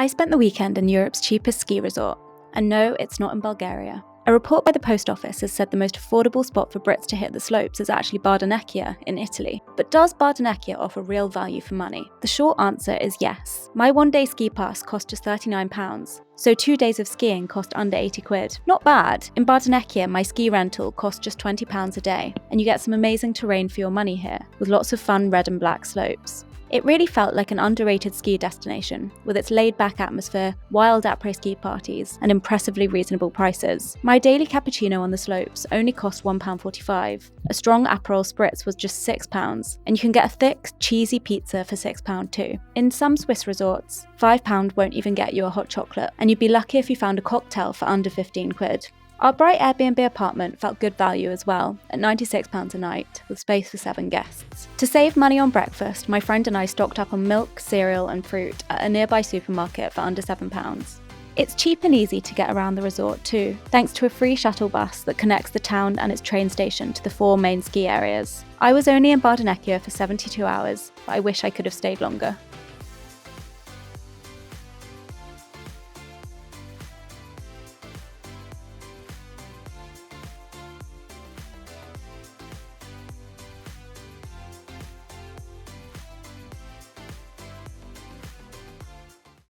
I spent the weekend in Europe's cheapest ski resort, and no, it's not in Bulgaria. A report by the post office has said the most affordable spot for Brits to hit the slopes is actually Bardonecchia in Italy. But does Bardonecchia offer real value for money? The short answer is yes. My one-day ski pass cost just £39, so 2 days of skiing cost under 80 quid. Not bad. In Bardonecchia, my ski rental cost just £20 a day, and you get some amazing terrain for your money here, with lots of fun red and black slopes. It really felt like an underrated ski destination, with its laid-back atmosphere, wild après ski parties, and impressively reasonable prices. My daily cappuccino on the slopes only cost £1.45. A strong Aperol Spritz was just £6, and you can get a thick, cheesy pizza for £6 too. In some Swiss resorts, £5 won't even get you a hot chocolate, and you'd be lucky if you found a cocktail for under 15 quid. Our bright Airbnb apartment felt good value as well, at £96 a night, with space for 7 guests. To save money on breakfast, my friend and I stocked up on milk, cereal and fruit at a nearby supermarket for under £7. It's cheap and easy to get around the resort too, thanks to a free shuttle bus that connects the town and its train station to the 4 main ski areas. I was only in Bardonecchia for 72 hours, but I wish I could have stayed longer.